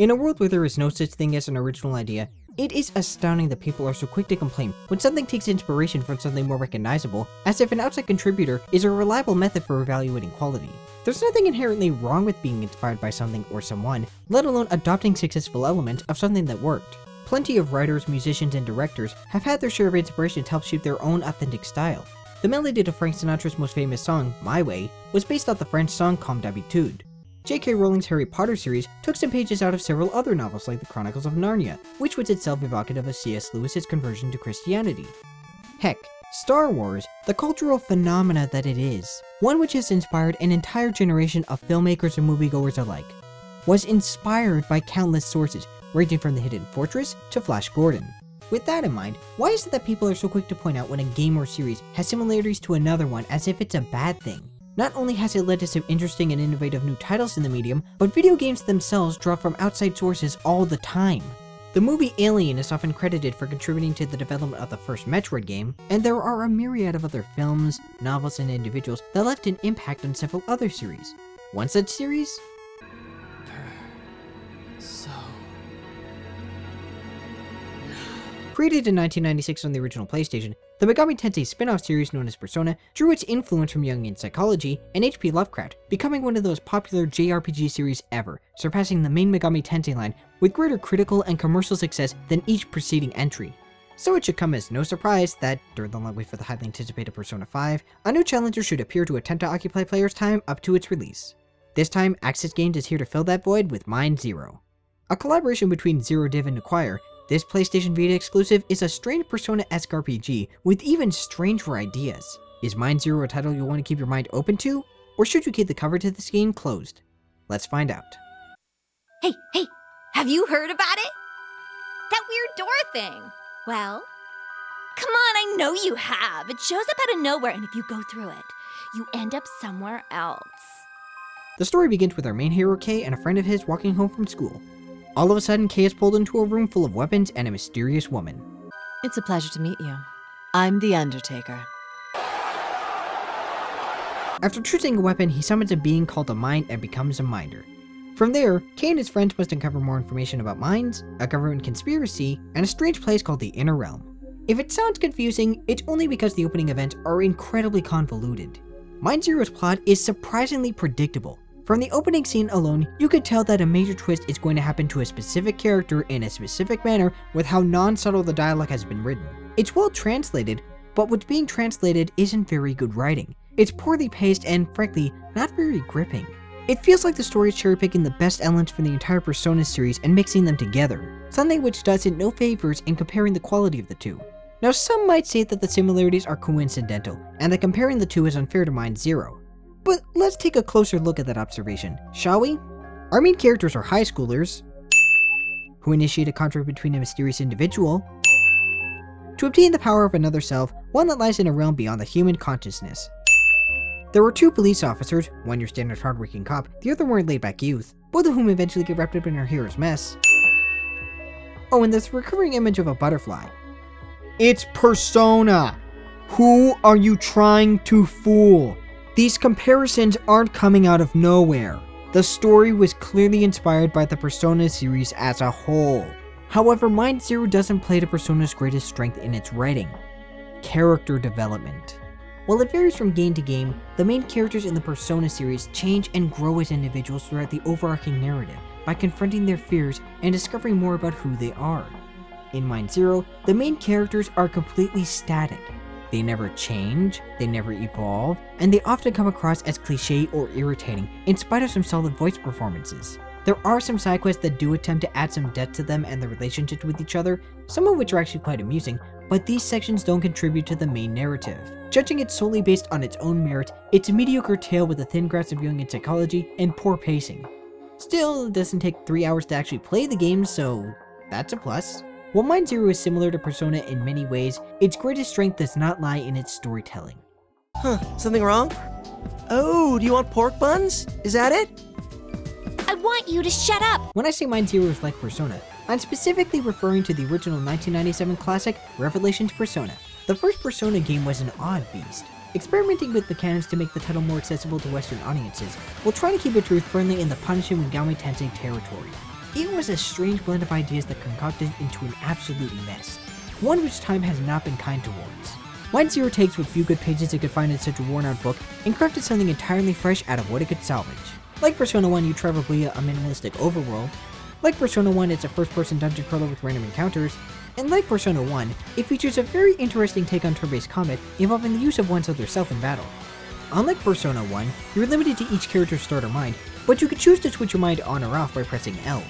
In a world where there is no such thing as an original idea, it is astounding that people are so quick to complain when something takes inspiration from something more recognizable, as if an outside contributor is a reliable method for evaluating quality. There's nothing inherently wrong with being inspired by something or someone, let alone adopting successful elements of something that worked. Plenty of writers, musicians, and directors have had their share of inspiration to help shape their own authentic style. The melody to Frank Sinatra's most famous song, My Way, was based off the French song Comme d'habitude. J.K. Rowling's Harry Potter series took some pages out of several other novels like the Chronicles of Narnia, which was itself evocative of C.S. Lewis's conversion to Christianity. Heck, Star Wars, the cultural phenomena that it is, one which has inspired an entire generation of filmmakers and moviegoers alike, was inspired by countless sources, ranging from The Hidden Fortress to Flash Gordon. With that in mind, why is it that people are so quick to point out when a game or series has similarities to another one as if it's a bad thing? Not only has it led to some interesting and innovative new titles in the medium, but video games themselves draw from outside sources all the time. The movie Alien is often credited for contributing to the development of the first Metroid game, and there are a myriad of other films, novels, and individuals that left an impact on several other series. One such series? Created in 1996 on the original PlayStation, the Megami Tensei spin-off series known as Persona drew its influence from Jungian psychology and H.P. Lovecraft, becoming one of the most popular JRPG series ever, surpassing the main Megami Tensei line with greater critical and commercial success than each preceding entry. So it should come as no surprise that, during the long wait for the highly anticipated Persona 5, a new challenger should appear to attempt to occupy players' time up to its release. This time, Aksys Games is here to fill that void with Mind Zero. A collaboration between ZeroDiv and Acquire, this PlayStation Vita exclusive is a strange Persona-esque RPG with even stranger ideas. Is Mind Zero a title you'll want to keep your mind open to? Or should you keep the cover to this game closed? Let's find out. Hey, have you heard about it? That weird door thing. Well, come on, I know you have. It shows up out of nowhere, and if you go through it, you end up somewhere else. The story begins with our main hero Kay and a friend of his walking home from school. All of a sudden, Kay is pulled into a room full of weapons and a mysterious woman. It's a pleasure to meet you. I'm the Undertaker. After choosing a weapon, he summons a being called a mind and becomes a minder. From there, Kay and his friends must uncover more information about minds, a government conspiracy, and a strange place called the Inner Realm. If it sounds confusing, it's only because the opening events are incredibly convoluted. Mind Zero's plot is surprisingly predictable. From the opening scene alone, you could tell that a major twist is going to happen to a specific character in a specific manner with how non-subtle the dialogue has been written. It's well translated, but what's being translated isn't very good writing. It's poorly paced and, frankly, not very gripping. It feels like the story is cherry-picking the best elements from the entire Persona series and mixing them together, something which does it no favors in comparing the quality of the two. Now, some might say that the similarities are coincidental, and that comparing the two is unfair to Mind Zero. But let's take a closer look at that observation, shall we? Our main characters are high schoolers who initiate a contract between a mysterious individual to obtain the power of another self, one that lies in a realm beyond the human consciousness. There were two police officers, one your standard hardworking cop, the other more laid-back youth, both of whom eventually get wrapped up in our hero's mess. Oh, and there's the recurring image of a butterfly. It's Persona! Who are you trying to fool? These comparisons aren't coming out of nowhere. The story was clearly inspired by the Persona series as a whole. However, Mind Zero doesn't play to Persona's greatest strength in its writing: character development. While it varies from game to game, the main characters in the Persona series change and grow as individuals throughout the overarching narrative by confronting their fears and discovering more about who they are. In Mind Zero, the main characters are completely static. They never change, they never evolve, and they often come across as cliché or irritating in spite of some solid voice performances. There are some side quests that do attempt to add some depth to them and their relationships with each other, some of which are actually quite amusing, but these sections don't contribute to the main narrative. Judging it solely based on its own merit, it's a mediocre tale with a thin grasp of Jungian psychology and poor pacing. Still, it doesn't take 3 hours to actually play the game, so that's a plus. While Mind Zero is similar to Persona in many ways, its greatest strength does not lie in its storytelling. Something wrong? Oh, do you want pork buns? Is that it? I want you to shut up! When I say Mind Zero is like Persona, I'm specifically referring to the original 1997 classic, Revelations Persona. The first Persona game was an odd beast, experimenting with mechanics to make the title more accessible to Western audiences, while trying to keep its roots firmly in the punishing Megami Tensei territory. It was a strange blend of ideas that concocted into an absolute mess, one which time has not been kind towards. Mind Zero takes what few good pages it could find in such a worn out book and crafted something entirely fresh out of what it could salvage. Like Persona 1, you travel via a minimalistic overworld. Like Persona 1, it's a first-person dungeon crawler with random encounters. And like Persona 1, it features a very interesting take on turn-based combat involving the use of one's other self in battle. Unlike Persona 1, you're limited to each character's starter mind, but you can choose to switch your mind on or off by pressing L.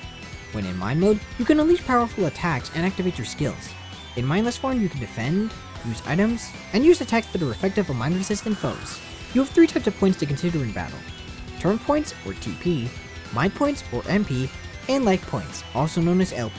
When in mind mode, you can unleash powerful attacks and activate your skills. In mindless form, you can defend, use items, and use attacks that are effective on mind-resistant foes. You have 3 types of points to consider in battle: turn points, or TP, mind points, or MP, and life points, also known as LP.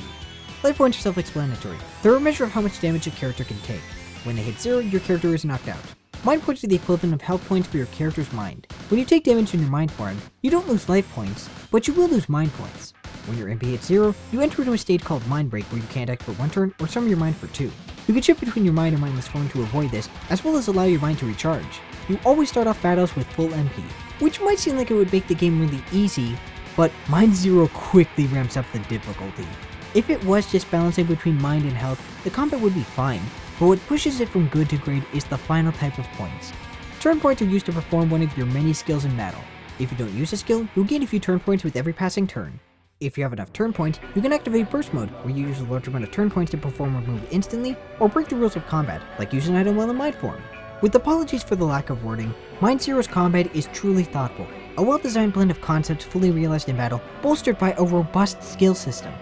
Life points are self-explanatory. They're a measure of how much damage a character can take. When they hit 0, your character is knocked out. Mind points are the equivalent of health points for your character's mind. When you take damage in your mind form, you don't lose life points, but you will lose mind points. When your MP hits 0, you enter into a state called Mind Break where you can't act for 1 turn or summon your mind for 2. You can shift between your mind and mindless form to avoid this, as well as allow your mind to recharge. You always start off battles with full MP, which might seem like it would make the game really easy, but Mind Zero quickly ramps up the difficulty. If it was just balancing between mind and health, the combat would be fine, but what pushes it from good to great is the final type of points. Turn points are used to perform one of your many skills in battle. If you don't use a skill, you'll gain a few turn points with every passing turn. If you have enough turn points, you can activate Burst Mode, where you use a large amount of turn points to perform a move instantly, or break the rules of combat, like use an item while in mind form. With apologies for the lack of wording, Mind Zero's combat is truly thoughtful, a well-designed blend of concepts fully realized in battle, bolstered by a robust skill system.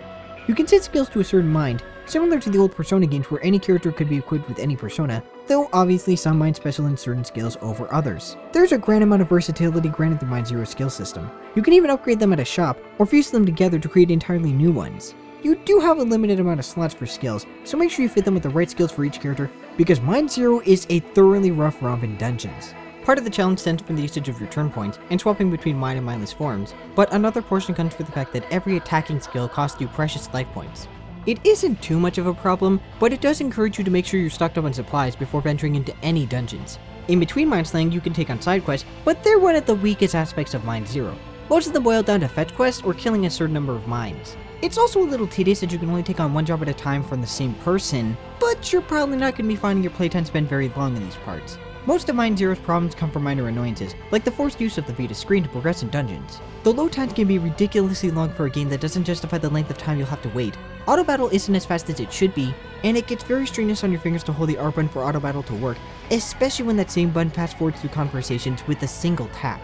You can set skills to a certain mind, similar to the old Persona games where any character could be equipped with any persona, though obviously some mind special in certain skills over others. There's a grand amount of versatility granted through Mind Zero's skill system. You can even upgrade them at a shop, or fuse them together to create entirely new ones. You do have a limited amount of slots for skills, so make sure you fit them with the right skills for each character, because Mind Zero is a thoroughly rough romp in dungeons. Part of the challenge stems from the usage of your turn points and swapping between mind and mindless forms, but another portion comes from the fact that every attacking skill costs you precious life points. It isn't too much of a problem, but it does encourage you to make sure you're stocked up on supplies before venturing into any dungeons. In between mind slaying, you can take on side quests, but they're one of the weakest aspects of Mind Zero. Most of them boil down to fetch quests or killing a certain number of minds. It's also a little tedious as you can only take on 1 job at a time from the same person, but you're probably not going to be finding your playtime spent very long in these parts. Most of Mind Zero's problems come from minor annoyances, like the forced use of the Vita screen to progress in dungeons. The load times can be ridiculously long for a game that doesn't justify the length of time you'll have to wait. Auto battle isn't as fast as it should be, and it gets very strenuous on your fingers to hold the R button for auto battle to work, especially when that same button fast forwards through conversations with a single tap.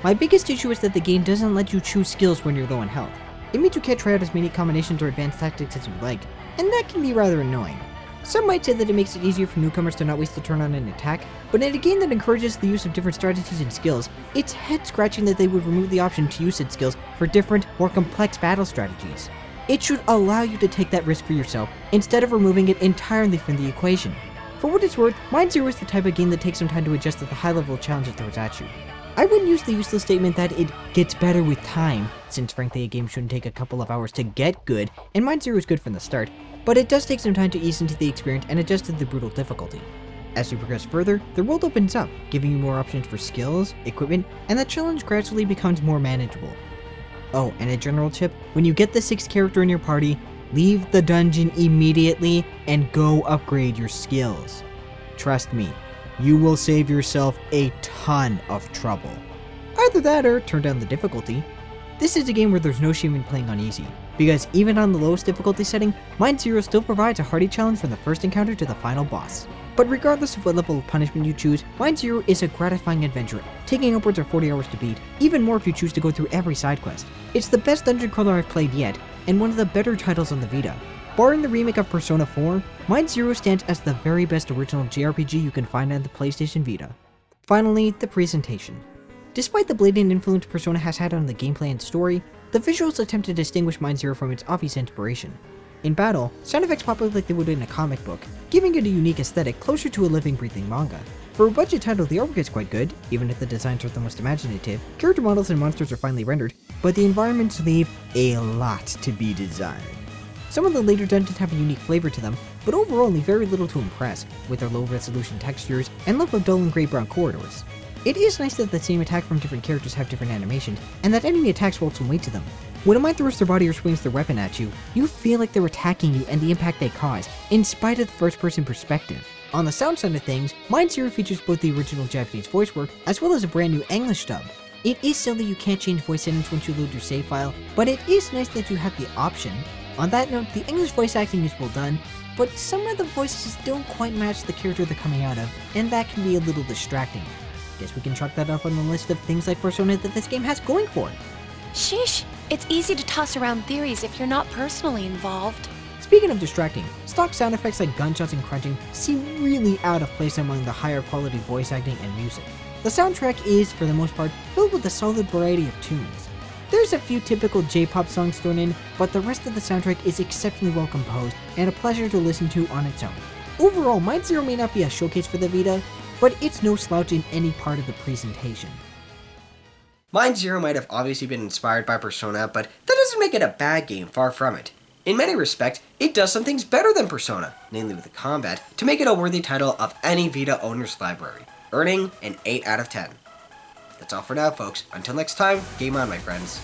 My biggest issue is that the game doesn't let you choose skills when you're low on health. It means you can't try out as many combinations or advanced tactics as you like, and that can be rather annoying. Some might say that it makes it easier for newcomers to not waste a turn on an attack, but in a game that encourages the use of different strategies and skills, it's head-scratching that they would remove the option to use said skills for different, more complex battle strategies. It should allow you to take that risk for yourself, instead of removing it entirely from the equation. For what it's worth, Mind Zero is the type of game that takes some time to adjust to the high level of challenge it throws at you. I wouldn't use the useless statement that it gets better with time, since frankly a game shouldn't take a couple of hours to get good, and Mind Zero is good from the start, but it does take some time to ease into the experience and adjust to the brutal difficulty. As you progress further, the world opens up, giving you more options for skills, equipment, and the challenge gradually becomes more manageable. Oh, and a general tip, when you get the 6th character in your party, leave the dungeon immediately and go upgrade your skills. Trust me, you will save yourself a ton of trouble. Either that or turn down the difficulty. This is a game where there's no shame in playing on easy, because even on the lowest difficulty setting, Mind Zero still provides a hearty challenge from the first encounter to the final boss. But regardless of what level of punishment you choose, Mind Zero is a gratifying adventure, taking upwards of 40 hours to beat, even more if you choose to go through every side quest. It's the best dungeon crawler I've played yet, and one of the better titles on the Vita. Barring the remake of Persona 4, Mind Zero stands as the very best original JRPG you can find on the PlayStation Vita. Finally, the presentation. Despite the blatant influence Persona has had on the gameplay and story, the visuals attempt to distinguish Mind Zero from its obvious inspiration. In battle, sound effects pop up like they would in a comic book, giving it a unique aesthetic closer to a living, breathing manga. For a budget title, the artwork is quite good, even if the designs aren't the most imaginative. Character models and monsters are finely rendered, but the environments leave a lot to be desired. Some of the later dungeons have a unique flavor to them, but overall leave very little to impress, with their low-resolution textures and love of dull and gray-brown corridors. It is nice that the same attack from different characters have different animations, and that enemy attacks hold some weight to them. When a mind throws their body or swings their weapon at you, you feel like they're attacking you and the impact they cause, in spite of the first-person perspective. On the sound side of things, Mind Zero features both the original Japanese voice work as well as a brand new English dub. It is silly you can't change voice settings once you load your save file, but it is nice that you have the option. On that note, the English voice acting is well done, but some of the voices don't quite match the character they're coming out of, and that can be a little distracting. Guess we can chalk that up on the list of things like Persona that this game has going for it. Sheesh, it's easy to toss around theories if you're not personally involved. Speaking of distracting, stock sound effects like gunshots and crunching seem really out of place among the higher quality voice acting and music. The soundtrack is, for the most part, filled with a solid variety of tunes. There's a few typical J-pop songs thrown in, but the rest of the soundtrack is exceptionally well composed and a pleasure to listen to on its own. Overall, Mind Zero may not be a showcase for the Vita, but it's no slouch in any part of the presentation. Mind Zero might have obviously been inspired by Persona, but that doesn't make it a bad game, far from it. In many respects, it does some things better than Persona, namely with the combat, to make it a worthy title of any Vita owner's library, earning an 8 out of 10. That's all for now, folks. Until next time, game on, my friends.